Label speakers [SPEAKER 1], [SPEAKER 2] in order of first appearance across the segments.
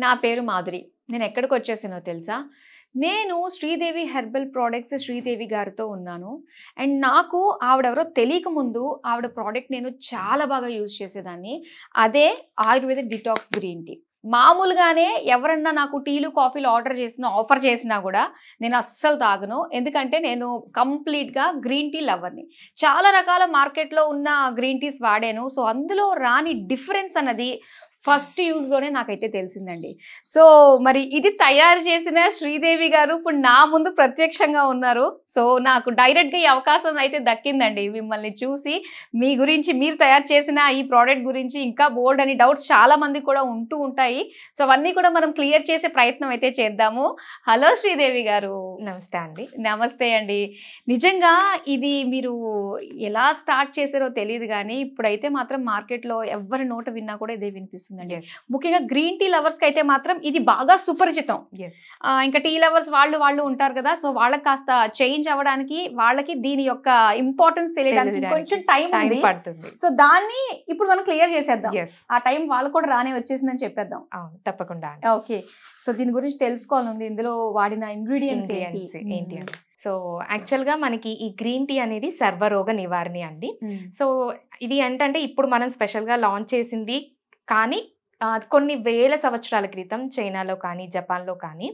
[SPEAKER 1] నా పేరు మాధురి. నేను ఎక్కడికొచ్చేసానో తెలుసా? నేను శ్రీదేవి హెర్బల్ ప్రొడక్ట్స్ శ్రీదేవి గారితో ఉన్నాను. అండ్ నాకు ఆవిడెవరో తెలియక ముందు ఆవిడ ప్రొడక్ట్ నేను చాలా బాగా యూజ్ చేసేదాన్ని. అదే ఆయుర్వేదిక్ డిటాక్స్ గ్రీన్ టీ. మామూలుగానే ఎవరన్నా నాకు టీలు, కాఫీలు ఆఫర్ చేసినా గూడా నేను అస్సలు తాగను. ఎందుకంటే నేను కంప్లీట్‌గా గ్రీన్ టీ లవర్‌ని. చాలా రకాల మార్కెట్‌లో ఉన్న గ్రీన్ టీస్ వాడాను. సో, అందులో రాని డిఫరెన్స్ అన్నది ఫస్ట్ యూజ్‌లోనే నాకైతే తెలిసిందండి. సో, మరి ఇది తయారు చేసిన శ్రీదేవి గారు ఇప్పుడు నా ముందు ప్రత్యక్షంగా ఉన్నారు. సో, నాకు డైరెక్ట్‌గా ఈ అవకాశం అయితే దక్కిందండి. మిమ్మల్ని చూసి మీ గురించి మీరు తయారు చేసిన ఈ ప్రొడక్ట్ గురించి ఇంకా బోలెడ్ అని డౌట్స్ చాలా మందికి కూడా ఉంటూ ఉంటాయి. సో, అవన్నీ కూడా మనం క్లియర్ చేసే ప్రయత్నం అయితే చేద్దాము. హలో శ్రీదేవి గారు.
[SPEAKER 2] నమస్తే అండి.
[SPEAKER 1] నమస్తే అండి. నిజంగా ఇది మీరు ఎలా స్టార్ట్ చేశారో తెలీదు గానీ, ఇప్పుడైతే మాత్రం మార్కెట్‌లో ఎవ్వరి నోట విన్నా కూడా ఇదే వినిపిస్తుందండి. ముఖ్యంగా గ్రీన్ టీ లవర్స్‌కి అయితే మాత్రం ఇది బాగా సుపరిచితం. ఇంకా టీ లవర్స్ వాళ్ళు ఉంటారు కదా! సో, వాళ్ళకి కాస్త చేంజ్ అవ్వడానికి, వాళ్ళకి దీని యొక్క ఇంపార్టెన్స్ తెలియడానికి కొంచెం టైం ఉంది.
[SPEAKER 2] పడుతుంది.
[SPEAKER 1] సో, దాన్ని ఇప్పుడు మనం క్లియర్ చేసేద్దాం.
[SPEAKER 2] Yes.
[SPEAKER 1] ఆ టైం వాళ్ళకి కూడా రానే వచ్చేసిందని చెప్పేద్దాం.
[SPEAKER 2] అవును, తప్పకుండా అండి.
[SPEAKER 1] ఓకే. సో, దీని గురించి తెలుసుకోవాలండి. ఇందులో వాడిన ఇంగ్రీడియెంట్స్ ఏంటి?
[SPEAKER 2] ఏంటి అని. సో యాక్చువల్గా మనకి ఈ గ్రీన్ టీ అనేది సర్వరోగ నివారణి అండి. సో ఇది ఏంటంటే ఇప్పుడు మనం స్పెషల్గా లాంచ్ చేసింది, కానీ కొన్ని వేల సంవత్సరాల క్రితం చైనాలో కానీ జపాన్లో కానీ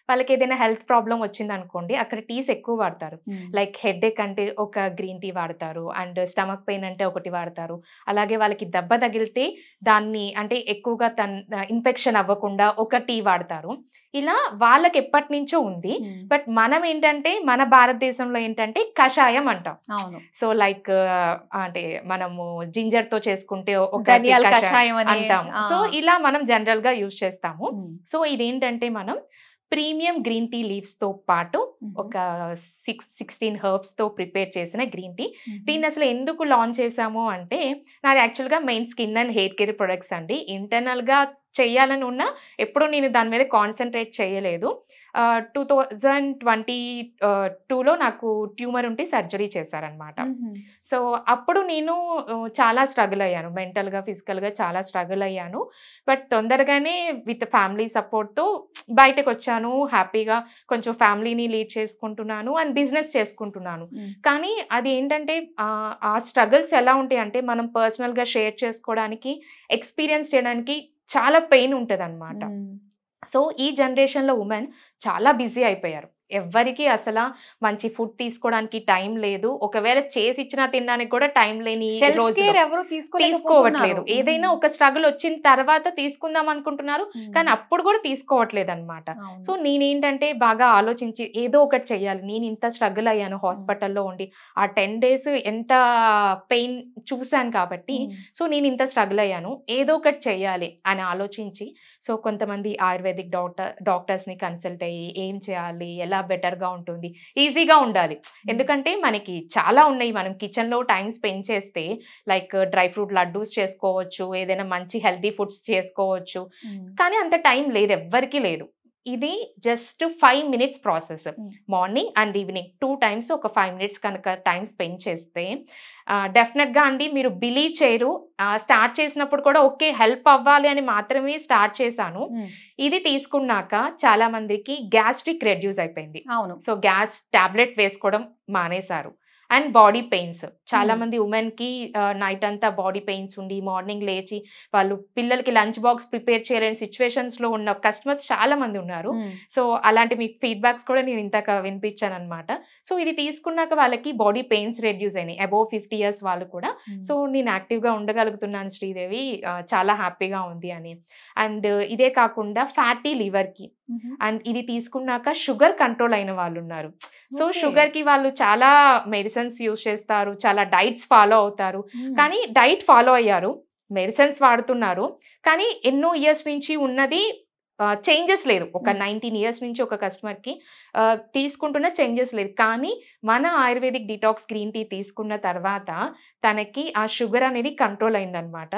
[SPEAKER 2] వాళ్ళకి ఏదైనా హెల్త్ ప్రాబ్లం వచ్చింది అనుకోండి, అక్కడ టీస్ ఎక్కువ వాడతారు. లైక్ హెడేక్ అంటే ఒక గ్రీన్ టీ వాడతారు, అండ్ స్టమక్ పెయిన్ అంటే ఒకటి వాడతారు. అలాగే వాళ్ళకి దెబ్బ తగిలితే దాన్ని అంటే ఎక్కువగా ఇన్ఫెక్షన్ అవ్వకుండా ఒక టీ వాడతారు. ఇలా వాళ్ళకి ఎప్పటి నుంచో ఉంది. బట్ మనం ఏంటంటే మన భారతదేశంలో ఏంటంటే కషాయం అంటాం.
[SPEAKER 1] అవును.
[SPEAKER 2] సో లైక్ అంటే మనము జింజర్ తో చేసుకుంటే ఒక
[SPEAKER 1] ధనియాల కషాయం
[SPEAKER 2] అంటాం. సో ఇలా మనం జనరల్ గా యూజ్ చేస్తాము. సో ఇదేంటంటే మనం ప్రీమియం గ్రీన్ టీ లీవ్స్ తో పాటు ఒక 16 హెర్బ్స్ తో ప్రిపేర్ చేసిన గ్రీన్ టీ. దీన్ని అసలు ఎందుకు లాంచ్ చేసాము అంటే, నాది యాక్చువల్గా main skin and hair care products అండి. ఇంటర్నల్ గా చెయ్యాలని ఉన్నా ఎప్పుడు నేను దాని మీద కాన్సన్ట్రేట్ చేయలేదు. 2022లో నాకు ట్యూమర్ ఉంటే సర్జరీ చేశారనమాట. సో అప్పుడు నేను చాలా స్ట్రగుల్ అయ్యాను, మెంటల్గా ఫిజికల్గా చాలా స్ట్రగుల్ అయ్యాను. బట్ తొందరగానే విత్ ఫ్యామిలీ సపోర్ట్తో బయటకు వచ్చాను. హ్యాపీగా కొంచెం ఫ్యామిలీని లీడ్ చేసుకుంటున్నాను అండ్ బిజినెస్ చేసుకుంటున్నాను. కానీ అది ఏంటంటే ఆ స్ట్రగుల్స్ ఎలా ఉంటాయి అంటే, మనం పర్సనల్గా షేర్ చేసుకోవడానికి, ఎక్స్పీరియన్స్ చేయడానికి చాలా పెయిన్ ఉంటుంది అనమాట. సో ఈ జనరేషన్లో ఉమెన్ చాలా బిజీ అయిపోయారు. ఎవ్వరికి అసలు మంచి ఫుడ్ తీసుకోవడానికి టైం లేదు. ఒకవేళ చేసి ఇచ్చినా తినడానికి కూడా టైం లేని
[SPEAKER 1] ఎవరు
[SPEAKER 2] తీసుకోవట్లేదు. ఏదైనా ఒక స్ట్రగుల్ వచ్చిన తర్వాత తీసుకుందాం అనుకుంటున్నారు, కానీ అప్పుడు కూడా తీసుకోవట్లేదు అనమాట. సో నేనేంటంటే బాగా ఆలోచించి ఏదో ఒకటి చెయ్యాలి. నేను ఇంత స్ట్రగుల్ అయ్యాను హాస్పిటల్లో ఉండి, ఆ 10 days ఎంత పెయిన్ చూశాను కాబట్టి, సో నేను ఇంత స్ట్రగుల్ అయ్యాను, ఏదో ఒకటి చెయ్యాలి అని ఆలోచించి, సో కొంతమంది ఆయుర్వేదిక్ డాక్టర్స్ని కన్సల్ట్ అయ్యి ఏం చేయాలి, ఎలా బెటర్గా ఉంటుంది, ఈజీగా ఉండాలి. ఎందుకంటే మనకి చాలా ఉన్నాయి, మనం కిచెన్లో టైం స్పెండ్ చేస్తే లైక్ డ్రై ఫ్రూట్ లడ్డూస్ చేసుకోవచ్చు, ఏదైనా మంచి హెల్తీ ఫుడ్స్ చేసుకోవచ్చు, కానీ అంత టైం లేదు, ఎవ్వరికీ లేదు. ఇది just 5 minutes process. Morning and evening 2 times ఒక 5 minutes కనుక టైం స్పెండ్ చేస్తే డెఫినెట్గా అండి మీరు బిలీవ్ చేయరు. స్టార్ట్ చేసినప్పుడు కూడా ఓకే హెల్ప్ అవ్వాలి అని మాత్రమే స్టార్ట్ చేశాను. ఇది తీసుకున్నాక చాలా మందికి గ్యాస్ట్రిక్ రెడ్యూస్ అయిపోయింది.
[SPEAKER 1] అవును.
[SPEAKER 2] సో గ్యాస్ టాబ్లెట్ వేసుకోవడం మానేశారు. అండ్ బాడీ పెయిన్స్, చాలా మంది ఉమెన్ కి నైట్ అంతా బాడీ పెయిన్స్ ఉండి మార్నింగ్ లేచి వాళ్ళు పిల్లలకి లంచ్ బాక్స్ ప్రిపేర్ చేయలేని సిచ్యువేషన్స్ లో ఉన్న కస్టమర్స్ చాలా మంది ఉన్నారు. సో అలాంటి మీకు ఫీడ్బ్యాక్స్ కూడా నేను ఇంతక వినిపించాను అనమాట. సో ఇది తీసుకున్నాక వాళ్ళకి బాడీ పెయిన్స్ రెడ్యూస్ అయినాయి, అబోవ్ 50 years వాళ్ళు కూడా. సో నేను యాక్టివ్ గా ఉండగలుగుతున్నాను శ్రీదేవి, చాలా హ్యాపీగా ఉంది అని. అండ్ ఇదే కాకుండా ఫ్యాటీ లివర్ కి, అండ్ ఇది తీసుకున్నాక షుగర్ కంట్రోల్ అయిన వాళ్ళు ఉన్నారు. సో షుగర్ కి వాళ్ళు చాలా మెడిసిన్స్ యూజ్ చేస్తారు, చాలా డైట్స్ ఫాలో అవుతారు. కానీ డైట్ ఫాలో అయ్యారు, మెడిసిన్స్ వాడుతున్నారు, కానీ ఎన్నో ఇయర్స్ నుంచి ఉన్నది చేంజెస్ లేదు. ఒక 19 years నుంచి ఒక కస్టమర్కి తీసుకుంటున్న చేంజెస్ లేదు. కానీ మన ఆయుర్వేదిక్ డిటాక్స్ గ్రీన్ టీ తీసుకున్న తర్వాత తనకి ఆ షుగర్ అనేది కంట్రోల్ అయిందనమాట.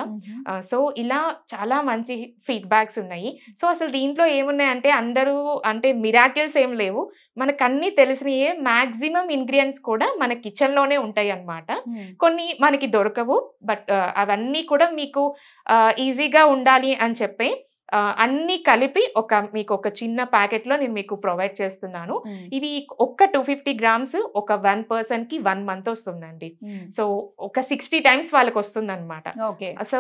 [SPEAKER 2] సో ఇలా చాలా మంచి ఫీడ్బ్యాక్స్ ఉన్నాయి. సో అసలు దీంట్లో ఏమున్నాయంటే అందరూ అంటే మిరాకిల్స్ ఏం లేవు, మనకు అన్నీ తెలిసినయే. మ్యాక్సిమం ఇంగ్రీడియంట్స్ కూడా మన కిచెన్లోనే ఉంటాయి అన్నమాట. కొన్ని మనకి దొరకవు, బట్ అవన్నీ కూడా మీకు ఈజీగా ఉండాలి అని చెప్పి అన్నీ కలిపి మీకు ఒక చిన్న ప్యాకెట్లో నేను మీకు ప్రొవైడ్ చేస్తున్నాను. ఇది ఒక్క 250 గ్రామ్స్ ఒక 1 పర్సన్కి 1 మంత్ వస్తుందండి. సో ఒక 60 టైమ్స్ వాళ్ళకి వస్తుంది అనమాట. సో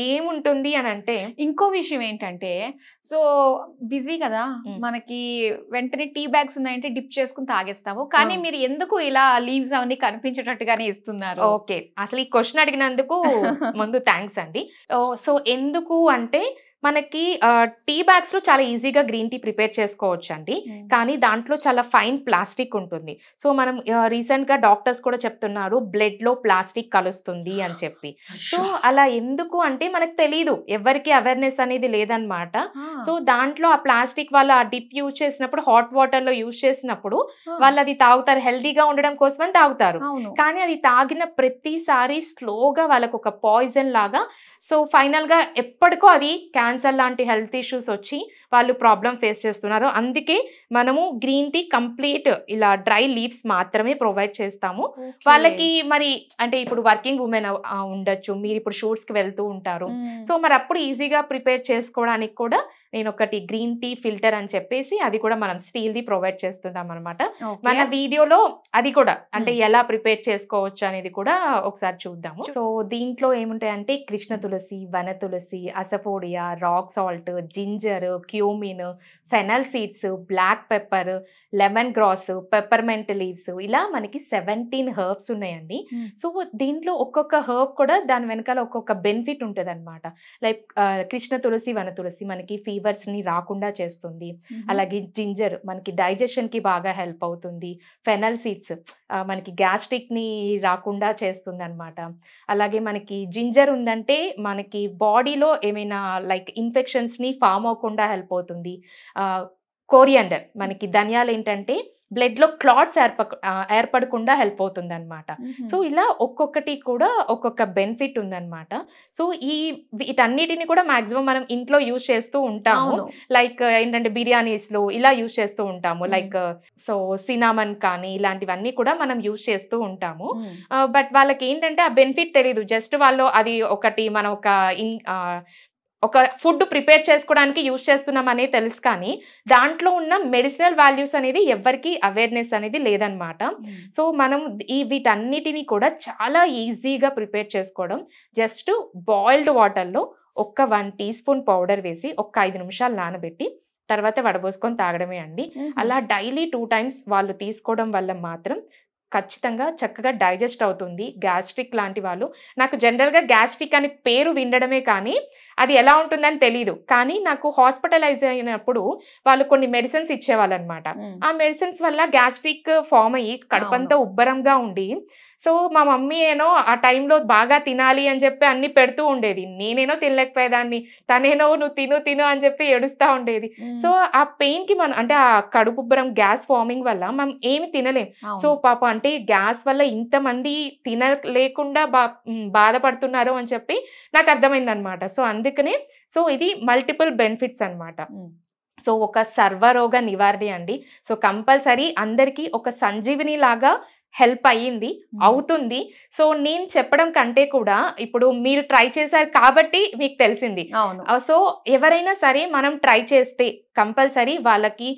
[SPEAKER 2] ఏముంటుంది అని అంటే,
[SPEAKER 1] ఇంకో విషయం ఏంటంటే, సో బిజీ కదా, మనకి వెంటనే టీ బ్యాగ్స్ ఉన్నాయంటే డిప్ చేసుకుని తాగేస్తాము. కానీ మీరు ఎందుకు ఇలా లీవ్స్ అవన్నీ కనిపించేటట్టుగానే ఇస్తున్నారు?
[SPEAKER 2] ఓకే, అసలు ఈ క్వశ్చన్ అడిగినందుకు ముందు థ్యాంక్స్ అండి. సో ఎందుకు అంటే, మనకి టీ బ్యాగ్స్ లో చాలా ఈజీగా గ్రీన్ టీ ప్రిపేర్ చేసుకోవచ్చు అండి. కానీ దాంట్లో చాలా ఫైన్ ప్లాస్టిక్ ఉంటుంది. సో మనం రీసెంట్ గా డాక్టర్స్ కూడా చెప్తున్నారు బ్లడ్ లో ప్లాస్టిక్ కలుస్తుంది అని చెప్పి. సో అలా ఎందుకు అంటే మనకు తెలీదు, ఎవరికి అవేర్నెస్ అనేది లేదనమాట. సో దాంట్లో ఆ ప్లాస్టిక్ వాళ్ళు ఆ డిప్ యూజ్ చేసినప్పుడు, హాట్ వాటర్ లో యూజ్ చేసినప్పుడు వాళ్ళు అది తాగుతారు, హెల్దీగా ఉండడం కోసమని తాగుతారు. కానీ అది తాగిన ప్రతిసారి స్లోగా వాళ్ళకు ఒక పాయిజన్ లాగా, సో ఫైనల్ గా ఎప్పటికో అది క్యాన్సర్ లాంటి హెల్త్ ఇష్యూస్ వచ్చి వాళ్ళు ప్రాబ్లం ఫేస్ చేస్తున్నారు. అందుకే మనము గ్రీన్ టీ కంప్లీట్ ఇలా డ్రై లీవ్స్ మాత్రమే ప్రొవైడ్ చేస్తాము. వాళ్ళకి మరి అంటే ఇప్పుడు వర్కింగ్ ఉమెన్ ఉండొచ్చు, మీరు ఇప్పుడు షూట్స్ కి వెళ్తూ ఉంటారు. సో మరి అప్పుడు ఈజీగా ప్రిపేర్ చేసుకోవడానికి కూడా నేను ఒకటి గ్రీన్ టీ ఫిల్టర్ అని చెప్పేసి అది కూడా మనం స్టీల్ ది ప్రొవైడ్ చేస్తున్నాం అనమాట. మన వీడియోలో అది కూడా అంటే ఎలా ప్రిపేర్ చేసుకోవచ్చు అనేది కూడా ఒకసారి చూద్దాము. సో దీంట్లో ఏముంటాయంటే Krishna tulsi, vana tulsi, asafoetida, rock salt, ginger, cumin, fennel seeds, black pepper, lemon grass, peppermint leaves, ఇలా మనకి 17 హర్బ్స్ ఉన్నాయండి. సో దీంట్లో ఒక్కొక్క హర్బ్ కూడా దాని వెనకాల ఒక్కొక్క బెనిఫిట్ ఉంటుంది అనమాట. లైక్ కృష్ణ తులసి, వన తులసి మనకి ఫీవర్స్ ని రాకుండా చేస్తుంది. అలాగే జింజర్ మనకి డైజెషన్ కి బాగా హెల్ప్ అవుతుంది. ఫెనల్ సీడ్స్ మనకి గ్యాస్ట్రిక్ ని రాకుండా చేస్తుంది అనమాట. అలాగే మనకి జింజర్ ఉందంటే మనకి బాడీలో ఏమైనా లైక్ ఇన్ఫెక్షన్స్ ని ఫామ్ అవ్వకుండా హెల్ప్ అవుతుంది. కోరియాండర్ మనకి ధనియాలు ఏంటంటే బ్లడ్ లో క్లాట్స్ ఏర్పడకుండా హెల్ప్ అవుతుంది అనమాట. సో ఇలా ఒక్కొక్కటి కూడా ఒక్కొక్క బెనిఫిట్ ఉందన్నమాట. సో వీటన్నిటిని కూడా మాక్సిమం మనం ఇంట్లో యూజ్ చేస్తూ ఉంటాము. లైక్ ఏంటంటే బిర్యానీస్ లో ఇలా యూజ్ చేస్తూ ఉంటాము. లైక్ సో సినామన్ కానీ ఇలాంటివన్నీ కూడా మనం యూజ్ చేస్తూ ఉంటాము. బట్ వాళ్ళకి ఏంటంటే ఆ బెనిఫిట్ తెలీదు. జస్ట్ వాళ్ళు అది ఒకటి మనం ఒక ఫుడ్ ప్రిపేర్ చేసుకోవడానికి యూజ్ చేస్తున్నాం అనేది తెలుసు, కానీ దాంట్లో ఉన్న మెడిసినల్ వాల్యూస్ అనేది ఎవరికి అవేర్నెస్ అనేది లేదనమాట. సో మనం వీటన్నిటిని కూడా చాలా ఈజీగా ప్రిపేర్ చేసుకోవడం, జస్ట్ బాయిల్డ్ వాటర్లో 1 టీ స్పూన్ పౌడర్ వేసి 5 నిమిషాలు నానబెట్టి తర్వాత వడబోసుకొని తాగడమే అండి. అలా డైలీ 2 టైమ్స్ వాళ్ళు తీసుకోవడం వల్ల మాత్రం ఖచ్చితంగా చక్కగా డైజెస్ట్ అవుతుంది. గ్యాస్ట్రిక్ లాంటి వాళ్ళు, నాకు జనరల్గా గ్యాస్ట్రిక్ అని పేరు వినడమే కానీ అది ఎలా ఉంటుందని తెలీదు. కానీ నాకు హాస్పిటలైజ్ అయినప్పుడు వాళ్ళు కొన్ని మెడిసిన్స్ ఇచ్చేవాళ్ళు అనమాట. ఆ మెడిసిన్స్ వల్ల గ్యాస్ట్రిక్ ఫామ్ అయ్యి కడుపంతా ఉబ్బరంగా ఉండి, సో మా మమ్మీ ఏనో ఆ టైంలో బాగా తినాలి అని చెప్పి అన్ని పెడుతూ ఉండేది. నేనేనో తినలేకపోయేదాన్ని, తనేనో నువ్వు తిను అని చెప్పి ఏడుస్తూ ఉండేది. సో ఆ పెయిన్ కి మనం అంటే ఆ కడుపు ఉబ్బరం గ్యాస్ ఫార్మింగ్ వల్ల మనం ఏమి తినలేం. సో పాపం అంటే గ్యాస్ వల్ల ఇంతమంది తినలేకుండా బాధపడుతున్నారు అని చెప్పి నాకు అర్థమైంది అనమాట. సో అందుకనే సో ఇది మల్టిపుల్ బెనిఫిట్స్ అనమాట. సో ఒక సర్వరోగ నివారణ అండి. సో కంపల్సరీ అందరికీ ఒక సంజీవిని లాగా హెల్ప్ అవుతుంది. సో నేను చెప్పడం కంటే కూడా ఇప్పుడు మీరు ట్రై చేశారు కాబట్టి మీకు తెలిసింది. సో ఎవరైనా సరే మనం ట్రై చేస్తే కంపల్సరీ వాళ్ళకి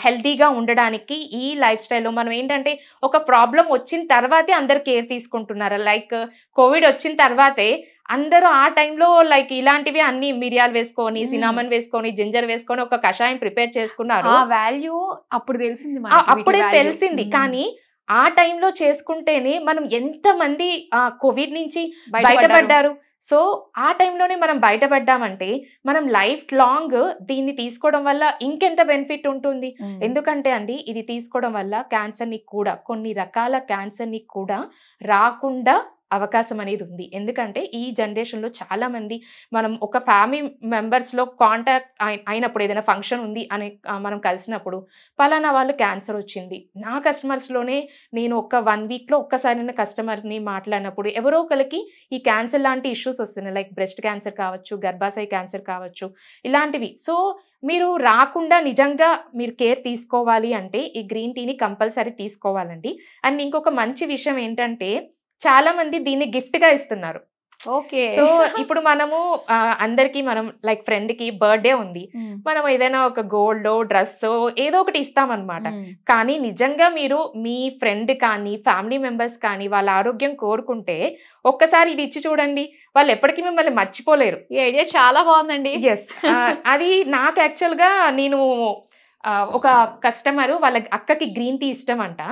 [SPEAKER 2] హెల్తీగా ఉండడానికి ఈ లైఫ్ స్టైల్లో మనం ఏంటంటే ఒక ప్రాబ్లం వచ్చిన తర్వాతే అందరు కేర్ తీసుకుంటున్నారు. లైక్ కోవిడ్ వచ్చిన తర్వాతే అందరూ ఆ టైంలో లైక్ ఇలాంటివి అన్ని మిరియాలు వేసుకొని, సినామన్ వేసుకొని, జింజర్ వేసుకొని ఒక కషాయం ప్రిపేర్ చేసుకున్నారు. అప్పుడే తెలిసింది. కానీ ఆ టైంలో చేసుకుంటేనే మనం ఎంతమంది కోవిడ్ నుంచి బయటపడ్డారు. సో ఆ టైంలోనే మనం బయటపడ్డామంటే మనం లైఫ్ లాంగ్ దీన్ని తీసుకోవడం వల్ల ఇంకెంత బెనిఫిట్ ఉంటుంది. ఎందుకంటే అండి ఇది తీసుకోవడం వల్ల క్యాన్సర్ని కూడా, కొన్ని రకాల క్యాన్సర్ని కూడా రాకుండా అవకాశం అనేది ఉంది. ఎందుకంటే ఈ జనరేషన్లో చాలా మంది మనం ఒక ఫ్యామిలీ మెంబర్స్లో కాంటాక్ట్ అయినప్పుడు ఏదైనా ఫంక్షన్ ఉంది అని మనం కలిసినప్పుడు పలానా వాళ్ళు క్యాన్సర్ వచ్చింది, నా కస్టమర్స్లోనే నేను ఒక 1 వీక్లో ఒక్కసారైనా కస్టమర్ని మాట్లాడినప్పుడు ఎవరో ఒకరికి ఈ క్యాన్సర్ లాంటి ఇష్యూస్ వస్తున్నాయి. లైక్ బ్రెస్ట్ క్యాన్సర్ కావచ్చు, గర్భాశయ క్యాన్సర్ కావచ్చు, ఇలాంటివి. సో మీరు రాకుండా నిజంగా మీరు కేర్ తీసుకోవాలి అంటే ఈ గ్రీన్ టీని కంపల్సరీ తీసుకోవాలండి. అండ్ ఇంకొక మంచి విషయం ఏంటంటే చాలా మంది దీన్ని గిఫ్ట్గా ఇస్తున్నారు.
[SPEAKER 1] ఓకే.
[SPEAKER 2] సో ఇప్పుడు మనము అందరికి మనం లైక్ ఫ్రెండ్ కి బర్త్డే ఉంది, మనం ఏదైనా ఒక గోల్డ్ డ్రెస్ ఏదో ఒకటి ఇస్తామన్నమాట. కానీ నిజంగా మీరు మీ ఫ్రెండ్ కానీ ఫ్యామిలీ మెంబర్స్ కానీ వాళ్ళ ఆరోగ్యం కోరుకుంటే ఒక్కసారి ఇది ఇచ్చి చూడండి, వాళ్ళు ఎప్పటికీ మిమ్మల్ని మర్చిపోలేరు.
[SPEAKER 1] ఈ ఐడియా చాలా బాగుందండి.
[SPEAKER 2] ఎస్, అది నాకు యాక్చువల్ గా నేను ఒక కస్టమర్ వాళ్ళ అక్కకి గ్రీన్ టీ ఇష్టం అంట.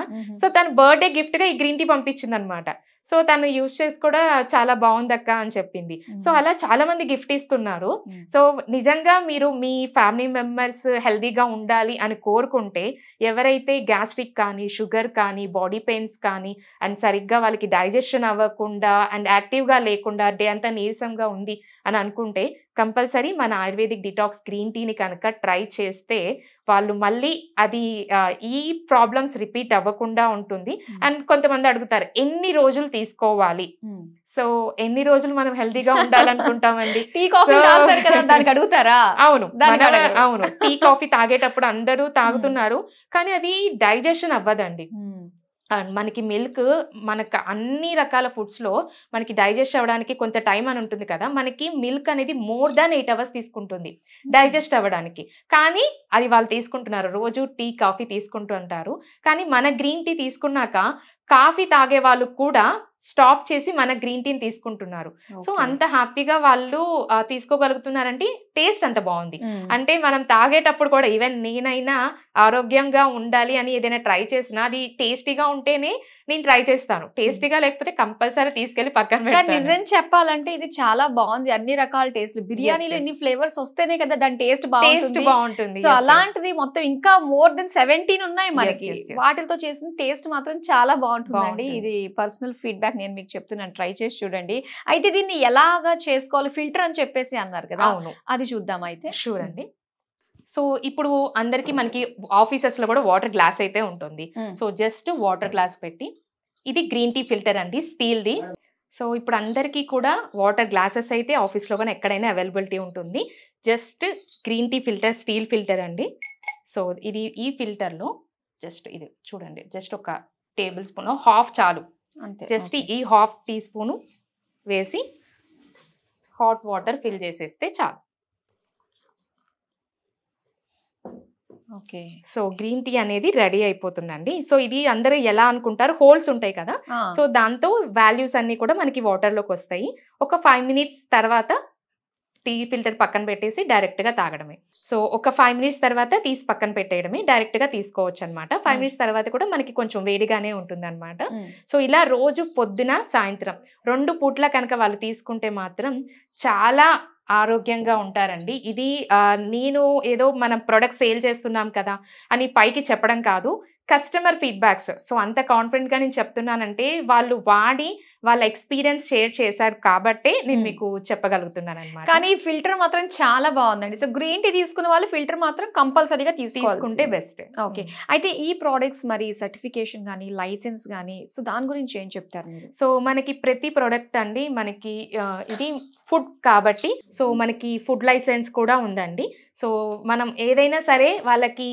[SPEAKER 2] సో తన బర్త్డే గిఫ్ట్ గా ఈ గ్రీన్ టీ పంపించింది అనమాట. సో తను యూజ్ చేసి కూడా చాలా బాగుంది అక్క అని చెప్పింది. సో అలా చాలా మంది గిఫ్ట్ ఇస్తున్నారు. సో నిజంగా మీరు మీ ఫ్యామిలీ మెంబర్స్ హెల్దీగా ఉండాలి అని కోరుకుంటే, ఎవరైతే గ్యాస్ట్రిక్ కానీ షుగర్ కానీ బాడీ పెయిన్స్ కానీ అండ్ సరిగ్గా వాళ్ళకి డైజెషన్ అవ్వకుండా అండ్ యాక్టివ్గా లేకుండా డే అంతా నీరసంగా ఉంది అని అనుకుంటే కంపల్సరీ మన ఆయుర్వేదిక్ డిటాక్స్ గ్రీన్ టీని కనుక ట్రై చేస్తే వాళ్ళు మళ్ళీ అది ఈ ప్రాబ్లమ్స్ రిపీట్ అవ్వకుండా ఉంటుంది. అండ్ కొంతమంది అడుగుతారు ఎన్ని రోజులు తీసుకోవాలి. సో ఎన్ని రోజులు మనం హెల్దీగా ఉండాలనుకుంటామండి?
[SPEAKER 1] టీ కాఫీ తాగుతారు కదా, దానికి అడుగుతారా?
[SPEAKER 2] అవును, అవును, టీ కాఫీ తాగేటప్పుడు అందరూ తాగుతున్నారు, కానీ అది డైజెషన్ అవ్వదండి. మనకి మిల్క్ మనకు అన్ని రకాల ఫుడ్స్లో మనకి డైజెస్ట్ అవ్వడానికి కొంత టైం అని ఉంటుంది కదా, మనకి మిల్క్ అనేది మోర్ దాన్ 8 hours తీసుకుంటుంది డైజెస్ట్ అవ్వడానికి. కానీ అది వాళ్ళు తీసుకుంటున్నారు, రోజు టీ కాఫీ తీసుకుంటూ ఉంటారు. కానీ మన గ్రీన్ టీ తీసుకున్నాక కాఫీ తాగే వాళ్ళు కూడా స్టాప్ చేసి మన గ్రీన్ టీని తీసుకుంటున్నారు. సో అంత హ్యాపీగా వాళ్ళు తీసుకోగలుగుతున్నారంటే టేస్ట్ అంత బాగుంది. అంటే మనం తాగేటప్పుడు కూడా ఈవెన్ నేనైనా ఆరోగ్యంగా ఉండాలి అని ఏదైనా ట్రై చేసినా అది టేస్టీగా ఉంటేనే నేను ట్రై చేస్తాను. టేస్టీగా లేకపోతే కంపల్సరీ తీసుకెళ్లి పక్కన పెడతాను.
[SPEAKER 1] నిజం చెప్పాలంటే ఇది చాలా బాగుంది, అన్ని రకాల టేస్ట్. బిర్యానీలో ఇన్ని ఫ్లేవర్స్ వస్తేనే కదా దాని టేస్ట్ బాగుంటుంది. సో అలాంటిది మొత్తం ఇంకా మోర్ దెన్ 17 ఉన్నాయి మనకి. వాటితో చేసిన టేస్ట్ మాత్రం చాలా బాగుంటుందండి. ఇది పర్సనల్ ఫీడ్బ్యాక్ నేను మీకు చెప్తున్నాను, ట్రై చేసి చూడండి. అయితే దీన్ని ఎలాగా చేసుకోవాలి, ఫిల్టర్ అని చెప్పేసి అన్నారు కదా, అది చూద్దాం అయితే.
[SPEAKER 2] షూర్ అండి. సో ఇప్పుడు అందరికి మనకి ఆఫీసెస్ లో కూడా వాటర్ గ్లాస్ అయితే ఉంటుంది. సో జస్ట్ వాటర్ గ్లాస్ పెట్టి, ఇది గ్రీన్ టీ ఫిల్టర్ అండి, స్టీల్ది. సో ఇప్పుడు అందరికీ కూడా వాటర్ గ్లాసెస్ అయితే ఆఫీస్లో కానీ ఎక్కడైనా అవైలబిలిటీ ఉంటుంది. Just green tea filter, steel filter అండి. సో ఇది ఈ ఫిల్టర్లో జస్ట్ ఇది చూడండి, జస్ట్ ఒక టేబుల్ స్పూన్, హాఫ్ చాలు, జస్ట్ ఈ హాఫ్ టీ స్పూను వేసి హాట్ వాటర్ ఫిల్ చేసేస్తే చాలు.
[SPEAKER 1] ఓకే.
[SPEAKER 2] సో గ్రీన్ టీ అనేది రెడీ అయిపోతుందండి. సో ఇది అందరూ ఎలా అనుకుంటారు, హోల్స్ ఉంటాయి కదా, సో దాంతో వాల్యూస్ అన్ని కూడా మనకి వాటర్లోకి వస్తాయి. ఒక 5 minutes తర్వాత టీ ఫిల్టర్ పక్కన పెట్టేసి డైరెక్ట్గా తాగడమే. సో ఒక 5 minutes తర్వాత తీసి పక్కన పెట్టేయడమే, డైరెక్ట్గా తీసుకోవచ్చు అనమాట. 5 minutes తర్వాత కూడా మనకి కొంచెం వేడిగానే ఉంటుంది అనమాట. సో ఇలా రోజు పొద్దున సాయంత్రం 2 పూట్ల కనుక వాళ్ళు తీసుకుంటే మాత్రం చాలా ఆరోగ్యంగా ఉంటారండి. ఇది నేను ఏదో మనం ప్రొడక్ట్ సేల్ చేస్తున్నాం కదా అని పైకి చెప్పడం కాదు, కస్టమర్ ఫీడ్బ్యాక్స్. సో అంత కాన్ఫిడెంట్గా నేను చెప్తున్నానంటే వాళ్ళు వాడి వాళ్ళ ఎక్స్పీరియన్స్ షేర్ చేశారు కాబట్టే నేను మీకు చెప్పగలుగుతున్నాను అనమాట.
[SPEAKER 1] కానీ ఈ ఫిల్టర్ మాత్రం చాలా బాగుందండి. సో గ్రీన్ టీ తీసుకున్న వాళ్ళు ఫిల్టర్ మాత్రం కంపల్సరీగా తీసుకుంటే
[SPEAKER 2] బెస్ట్.
[SPEAKER 1] ఓకే. అయితే ఈ ప్రోడక్ట్స్ మరి సర్టిఫికేషన్ కానీ లైసెన్స్ కానీ, సో దాని గురించి ఏం చెప్తారు మీరు?
[SPEAKER 2] సో మనకి ప్రతి ప్రోడక్ట్ అండి మనకి ఇది ఫుడ్ కాబట్టి సో మనకి ఫుడ్ లైసెన్స్ కూడా ఉందండి. సో మనం ఏదైనా సరే వాళ్ళకి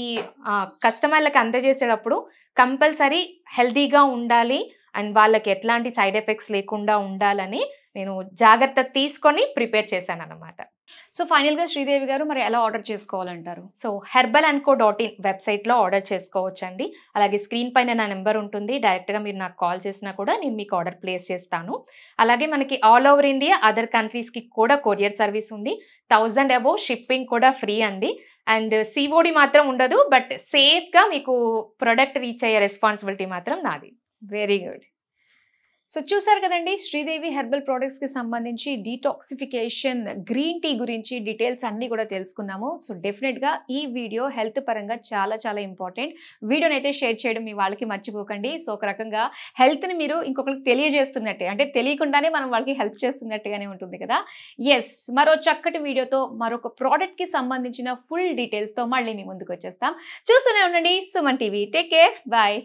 [SPEAKER 2] కస్టమర్లకు అందజేసేటప్పుడు కంపల్సరీ హెల్తీగా ఉండాలి అండ్ వాళ్ళకి ఎట్లాంటి సైడ్ ఎఫెక్ట్స్ లేకుండా ఉండాలని నేను జాగ్రత్త తీసుకొని ప్రిపేర్ చేశాను అన్నమాట.
[SPEAKER 1] సో ఫైనల్గా శ్రీదేవి గారు మరి ఎలా ఆర్డర్ చేసుకోవాలంటారు?
[SPEAKER 2] సో herbal&co.in వెబ్సైట్లో ఆర్డర్ చేసుకోవచ్చండి. అలాగే స్క్రీన్ పైన నా నెంబర్ ఉంటుంది, డైరెక్ట్గా మీరు నాకు కాల్ చేసినా కూడా నేను మీకు ఆర్డర్ ప్లేస్ చేస్తాను. అలాగే మనకి ఆల్ ఓవర్ ఇండియా అదర్ కంట్రీస్కి కూడా కొరియర్ సర్వీస్ ఉంది. 1000 above షిప్పింగ్ కూడా ఫ్రీ అండి. అండ్ COD మాత్రం ఉండదు, బట్ సేఫ్గా మీకు ప్రొడక్ట్ రీచ్ అయ్యే రెస్పాన్సిబిలిటీ మాత్రం నాది.
[SPEAKER 1] Very good. సో చూసారు కదండి, శ్రీదేవి హెర్బల్ ప్రోడక్ట్స్కి సంబంధించి డీటాక్సిఫికేషన్ గ్రీన్ టీ గురించి డీటెయిల్స్ అన్నీ కూడా తెలుసుకున్నాము. సో డెఫినెట్గా ఈ వీడియో హెల్త్ పరంగా చాలా చాలా ఇంపార్టెంట్. వీడియోని అయితే షేర్ చేయడం మీ వాళ్ళకి మర్చిపోకండి. సో ఒక రకంగా హెల్త్ని మీరు ఇంకొకరికి తెలియజేస్తున్నట్టే, అంటే తెలియకుండానే మనం వాళ్ళకి హెల్ప్ చేస్తున్నట్టుగానే ఉంటుంది కదా. ఎస్, మరో చక్కటి వీడియోతో మరొక ప్రోడక్ట్కి సంబంధించిన ఫుల్ డీటెయిల్స్తో మళ్ళీ మీ ముందుకు వచ్చేస్తాం. చూస్తూనే ఉండండి Suman TV. Take care, bye.